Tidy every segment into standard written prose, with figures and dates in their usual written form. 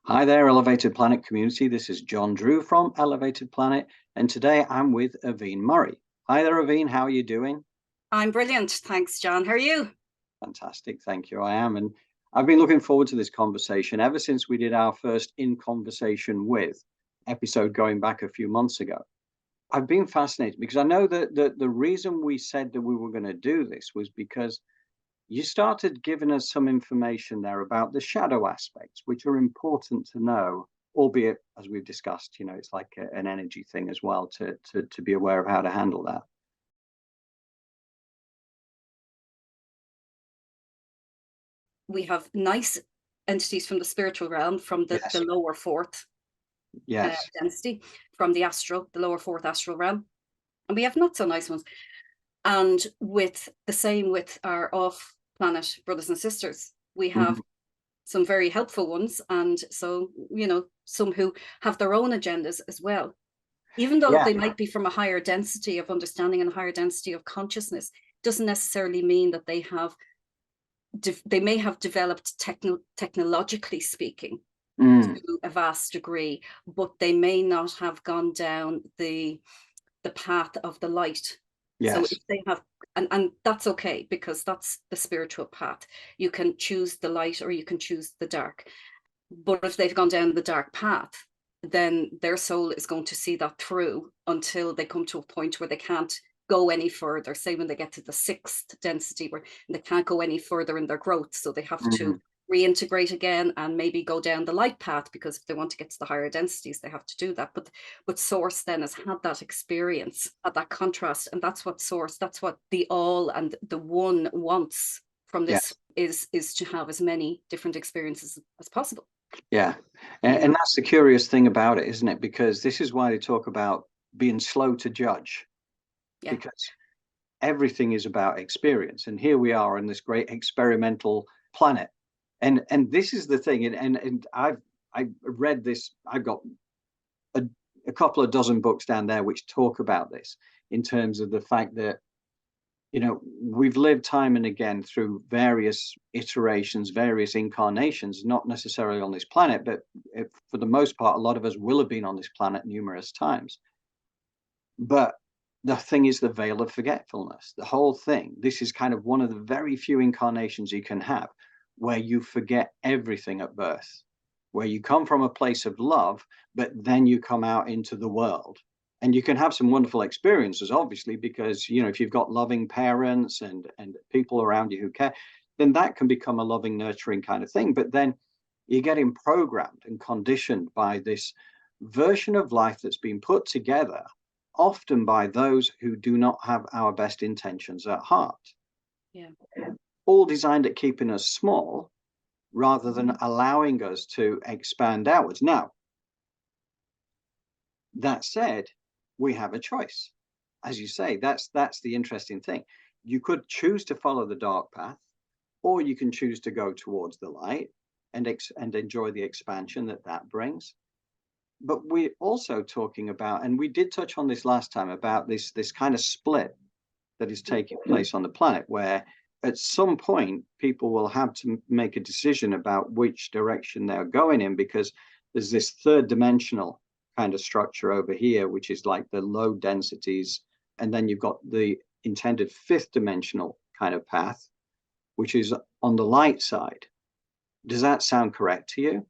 Hi there, Elevated Planet community. This is John Drew from Elevated Planet, and today I'm with Aiobhinn Murray. Hi there, Aiobhinn. How are you doing? I'm brilliant. Thanks, John. How are you? Fantastic. Thank you. I am. And I've been looking forward to this conversation ever since we did our first In Conversation With episode going back a few months ago. I've been fascinated because I know that the reason we said that we were going to do this was because you started giving us some information there about the shadow aspects, which are important to know, albeit, as we've discussed, it's like an energy thing as well to be aware of how to handle that. We have nice entities from the spiritual realm, from the Yes. lower fourth Yes. density, from the lower fourth astral realm. And we have not so nice ones. And with the same with our off planet brothers and sisters, we have some very helpful ones. And so, some who have their own agendas as well. Even though Yeah. they might be from a higher density of understanding and a higher density of consciousness, doesn't necessarily mean that they may have developed technologically speaking to a vast degree, but they may not have gone down the path of the light. Yes. So if they have, and that's okay, because that's the spiritual path. You can choose the light or you can choose the dark. But if they've gone down the dark path, then their soul is going to see that through until they come to a point where they can't go any further. Say when they get to the sixth density, where they can't go any further in their growth, so they have to reintegrate again and maybe go down the light path, because if they want to get to the higher densities, they have to do that. But Source then has had that experience, had that contrast, and that's what the all and the one wants from this. Yes. is to have as many different experiences as possible. Yeah. And that's the curious thing about it, isn't it? Because this is why they talk about being slow to judge. Yeah. Because everything is about experience. And here we are on this great experimental planet. And this is the thing. And I've read this. I've got a couple of dozen books down there which talk about this, in terms of the fact that, we've lived time and again through various iterations, various incarnations, not necessarily on this planet, but for the most part, a lot of us will have been on this planet numerous times. But the thing is the veil of forgetfulness, the whole thing. This is kind of one of the very few incarnations you can have where you forget everything at birth, where you come from a place of love, but then you come out into the world. And you can have some wonderful experiences, obviously, because, if you've got loving parents and people around you who care, then that can become a loving, nurturing kind of thing. But then you're getting programmed and conditioned by this version of life that's been put together, often by those who do not have our best intentions at heart. Yeah. All designed at keeping us small rather than allowing us to expand outwards. Now, that said, we have a choice. As you say, that's the interesting thing. You could choose to follow the dark path, or you can choose to go towards the light and enjoy the expansion that brings. But we're also talking about, and we did touch on this last time, about this kind of split that is taking place on the planet, where at some point people will have to make a decision about which direction they're going in, because there's this third dimensional kind of structure over here, which is like the low densities. And then you've got the intended fifth dimensional kind of path, which is on the light side. Does that sound correct to you?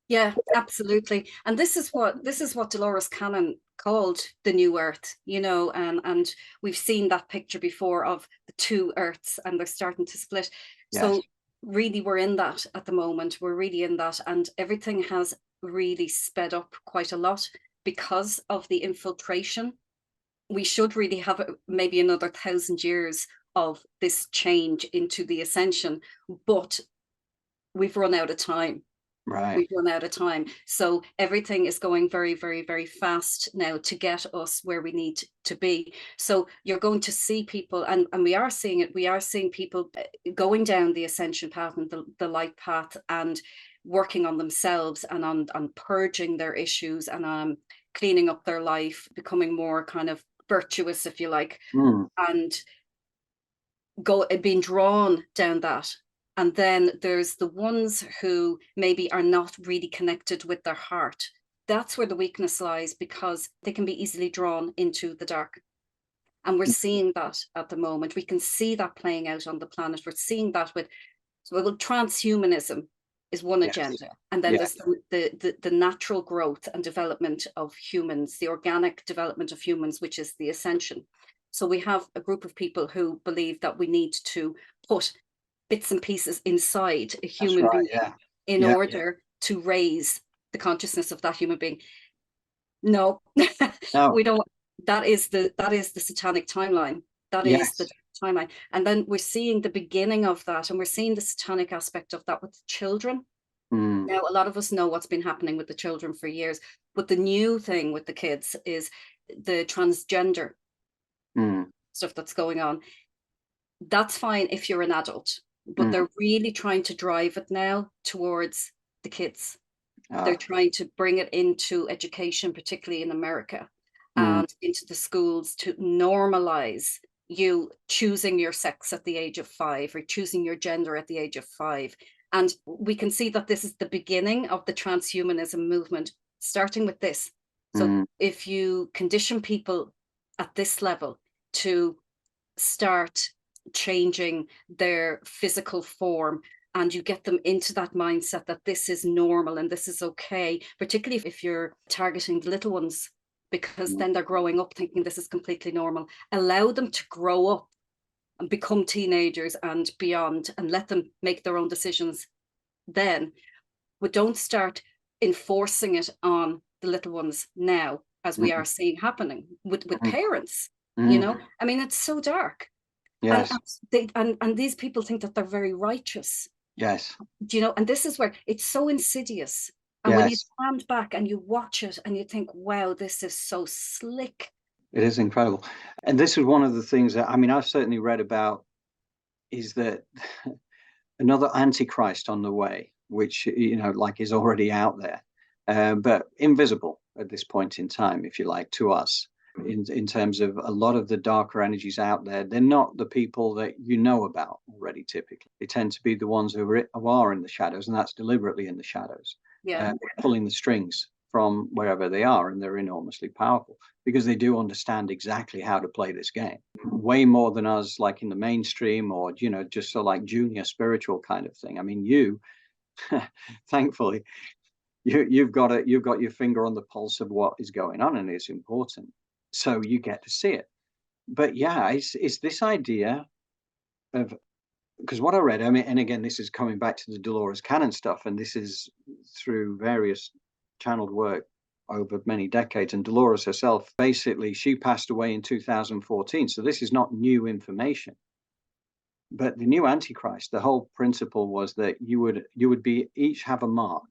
Yeah, absolutely. And this is what Dolores Cannon called the new earth, and we've seen that picture before of the two earths, and they're starting to split. Yes. So really we're in that at the moment. We're really in that, and everything has really sped up quite a lot because of the infiltration. We should really have maybe another 1,000 years of this change into the ascension, but we've run out of time. Right. We've run out of time. So everything is going very, very, very fast now to get us where we need to be. So you're going to see people, and we are seeing it, we are seeing people going down the ascension path and the light path, and working on themselves and on purging their issues and cleaning up their life, becoming more kind of virtuous, if you like, and being drawn down that And then there's the ones who maybe are not really connected with their heart. That's where the weakness lies, because they can be easily drawn into the dark. And we're seeing that at the moment. We can see that playing out on the planet. We're seeing that with, well, transhumanism is one agenda. And then there's the natural growth and development of humans, the organic development of humans, which is the ascension. So we have a group of people who believe that we need to put bits and pieces inside a human being in order to raise the consciousness of that human being. No, we don't. That is the satanic timeline. That is the timeline. And then we're seeing the beginning of that, and we're seeing the satanic aspect of that with the children. Now, a lot of us know what's been happening with the children for years, but the new thing with the kids is the transgender stuff that's going on. That's fine if you're an adult, but they're really trying to drive it now towards the kids. They're trying to bring it into education, particularly in America, and into the schools, to normalize you choosing your sex at the age of 5 or choosing your gender at the age of 5. And we can see that this is the beginning of the transhumanism movement, starting with this. So if you condition people at this level to start changing their physical form, and you get them into that mindset that this is normal and this is okay, particularly if you're targeting the little ones, because then they're growing up thinking this is completely normal. Allow them to grow up and become teenagers and beyond, and let them make their own decisions then. But don't start enforcing it on the little ones now, as we are seeing happening with parents. You know, I mean, it's so dark. Yes. And these people think that they're very righteous. Yes. Do you know? And this is where it's so insidious. And when you stand back and you watch it and you think, wow, this is so slick. It is incredible. And this is one of the things that, I mean, I've certainly read about, is that another antichrist on the way, which, you know, like is already out there, but invisible at this point in time, if you like, to us. In terms of a lot of the darker energies out there, they're not the people that you know about already. Typically, they tend to be the ones who are in the shadows, and that's deliberately in the shadows, pulling the strings from wherever they are, and they're enormously powerful because they do understand exactly how to play this game, way more than us, like in the mainstream, or, you know, just so like junior spiritual kind of thing. I mean, you, thankfully, you've got your finger on the pulse of what is going on, and it's important. So you get to see it. But yeah, it's this idea of, because what I read, I mean, and again, this is coming back to the Dolores Cannon stuff, and this is through various channeled work over many decades. And Dolores herself, basically, she passed away in 2014. So this is not new information. But the new Antichrist, the whole principle was that you would be each have a mark.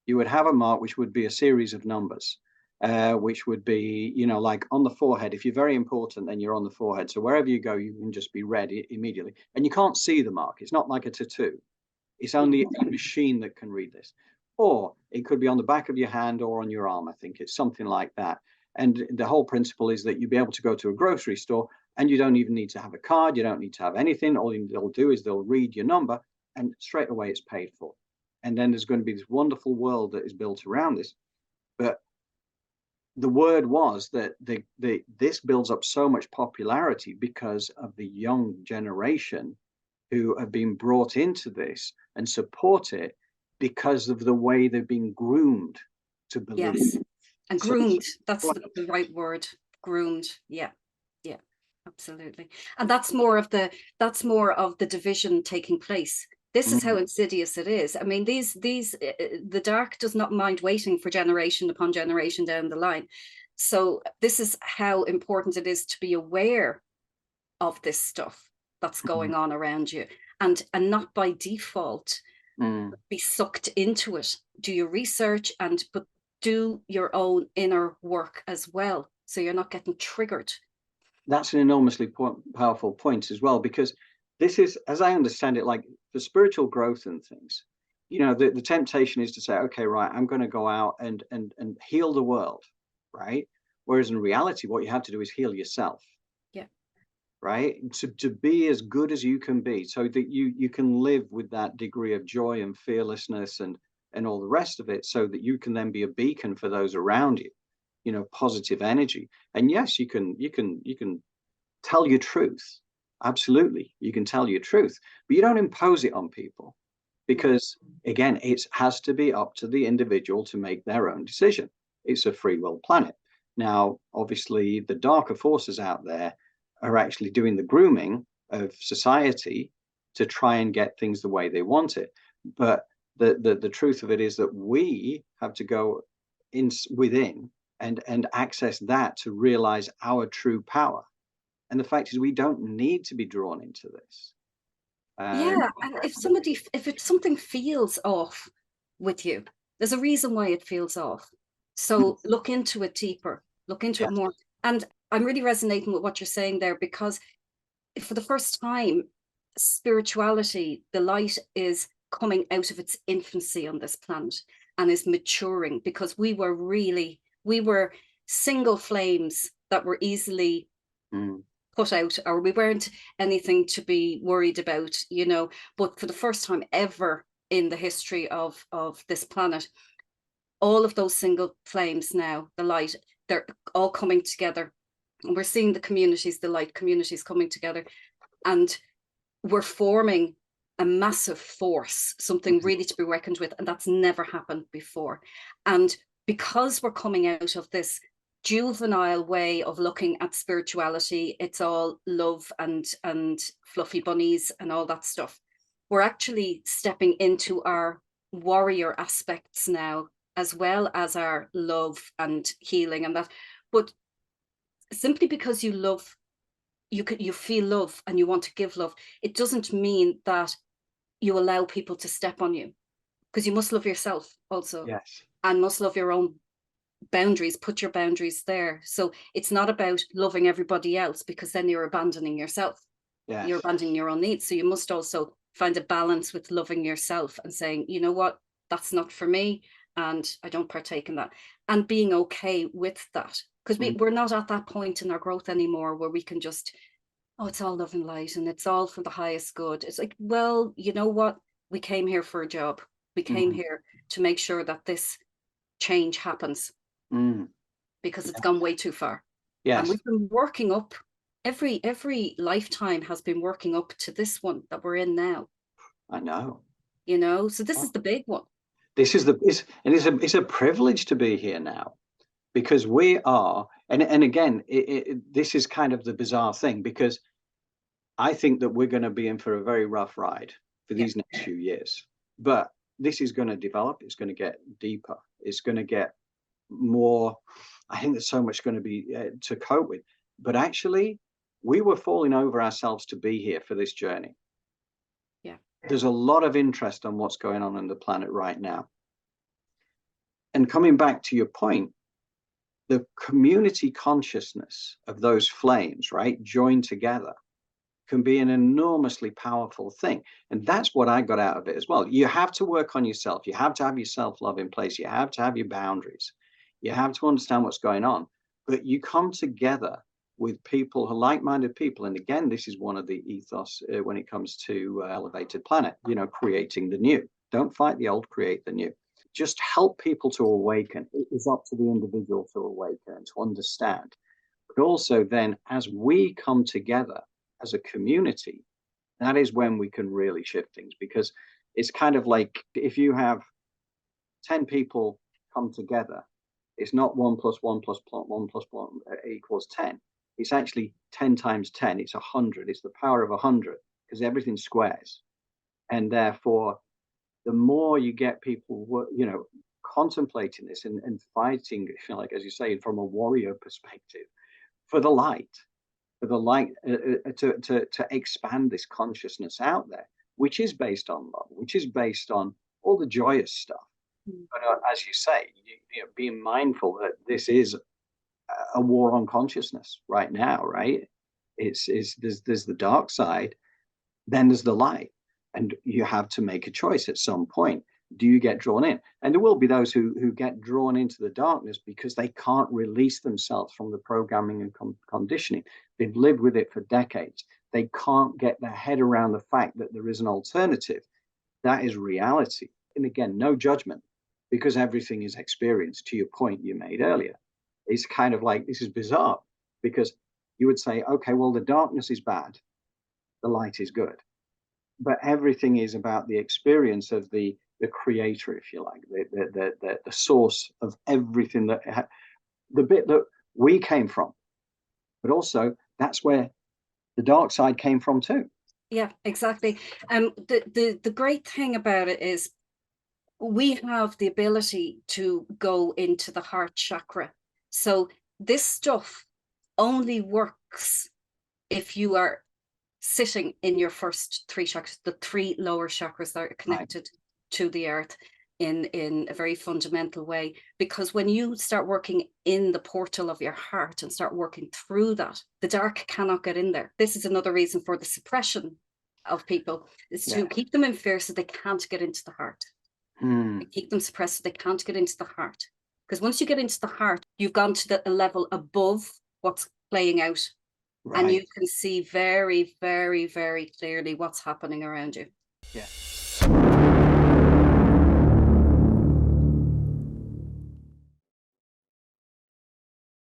You would have a mark, which would be a series of numbers. Which would be, you know, like on the forehead. If you're very important, then you're on the forehead. So wherever you go, you can just be read immediately. And you can't see the mark. It's not like a tattoo. It's only a machine that can read this. Or it could be on the back of your hand or on your arm. I think it's something like that. And the whole principle is that you'll be able to go to a grocery store and you don't even need to have a card. You don't need to have anything. All they'll do is they'll read your number and straight away it's paid for. And then there's going to be this wonderful world that is built around this. But the word was that this builds up so much popularity because of the young generation who have been brought into this and support it because of the way they've been groomed to believe. Yes, and groomed, that's the right word, groomed. Yeah, absolutely. And that's more of the division taking place. This is how insidious it is. I mean, the dark does not mind waiting for generation upon generation down the line. So this is how important it is to be aware of this stuff that's going on around you, and not by default be sucked into it. Do your research, but do your own inner work as well, so you're not getting triggered. That's an enormously powerful point as well, because this is, as I understand it, like for spiritual growth and things, you know, the temptation is to say, okay, right, I'm going to go out and heal the world, right? Whereas in reality, what you have to do is heal yourself. Yeah. right? To be as good as you can be, so that you can live with that degree of joy and fearlessness and all the rest of it, so that you can then be a beacon for those around you, you know, positive energy. And yes, you can tell your truth. Absolutely, you can tell your truth, but you don't impose it on people, because again, it has to be up to the individual to make their own decision. It's a free will planet. Now, obviously, the darker forces out there are actually doing the grooming of society to try and get things the way they want it. But the truth of it is that we have to go within and access that to realize our true power. And the fact is, we don't need to be drawn into this. Yeah, and if something feels off with you, there's a reason why it feels off. So look into it deeper, look into it more. And I'm really resonating with what you're saying there, because for the first time, spirituality, the light, is coming out of its infancy on this planet and is maturing, because we were single flames that were easily put out, or we weren't anything to be worried about, you know. But for the first time ever in the history of this planet, all of those single flames now, the light, they're all coming together. And we're seeing the communities, the light communities coming together, and we're forming a massive force, something really to be reckoned with. And that's never happened before. And because we're coming out of this juvenile way of looking at spirituality, it's all love and fluffy bunnies and all that stuff, we're actually stepping into our warrior aspects now, as well as our love and healing and that. But simply because you love, you feel love and you want to give love, it doesn't mean that you allow people to step on you, because you must love yourself also. Yes. And must love your own boundaries, put your boundaries there. So it's not about loving everybody else, because then you're abandoning yourself. Yes. You're abandoning your own needs. So you must also find a balance with loving yourself and saying, you know what, that's not for me, and I don't partake in that, and being okay with that. Because we're not at that point in our growth anymore where we can just, oh, it's all love and light and it's all for the highest good. It's like, well, you know what, we came here for a job. We came here to make sure that this change happens. Because it's gone way too far. Yes. And we've been working up, every lifetime has been working up to this one that we're in now. I know. You know, so this is the big one. This is it's a privilege to be here now, because we are, and again, this is kind of the bizarre thing, because I think that we're going to be in for a very rough ride for these next few years. But this is going to develop, it's going to get deeper, it's going to get more. I think there's so much going to be to cope with, but actually we were falling over ourselves to be here for this journey. There's a lot of interest on what's going on the planet right now. And coming back to your point, the community consciousness of those flames, right, joined together, can be an enormously powerful thing. And that's what I got out of it as well. You have to work on yourself, you have to have your self-love in place, you have to have your boundaries. You have to understand what's going on, but you come together with people, like-minded people. And again, this is one of the ethos when it comes to elevated planet, you know, creating the new. Don't fight the old, create the new. Just help people to awaken. It is up to the individual to awaken and to understand. But also then, as we come together as a community, that is when we can really shift things, because it's kind of like if you have 10 people come together, it's not 1 + 1 + 1 + 1 equals 10. It's actually 10 times 10. It's 100. It's the power of 100, because everything squares. And therefore, the more you get people, you know, contemplating this and fighting, like, as you say, from a warrior perspective, for the light, to expand this consciousness out there, which is based on love, which is based on all the joyous stuff. But as you say, you know, being mindful that this is a war on consciousness right now, right? There's the dark side, then there's the light, and you have to make a choice at some point. do you get drawn in? And there will be those who get drawn into the darkness because they can't release themselves from the programming and conditioning. They've lived with it for decades. They can't get their head around the fact that there is an alternative. That is reality. And again, no judgment, because everything is experience, to your point you made earlier. It's kind of like, this is bizarre, because you would say, okay, well, the darkness is bad, the light is good. But everything is about the experience of the creator, if you like, the source of everything, the bit that we came from. But also, that's where the dark side came from too. Yeah, exactly. The great thing about it is we have the ability to go into the heart chakra. So this stuff only works if you are sitting in your first three chakras, the three lower chakras that are connected to the earth in a very fundamental way. Because when you start working in the portal of your heart and start working through that, the dark cannot get in there. This is another reason for the suppression of people, is to keep them in fear so they can't get into the heart. Keep them suppressed so they can't get into the heart. Because once you get into the heart, you've gone to a level above what's playing out. And you can see very, very, very clearly what's happening around you. Yeah.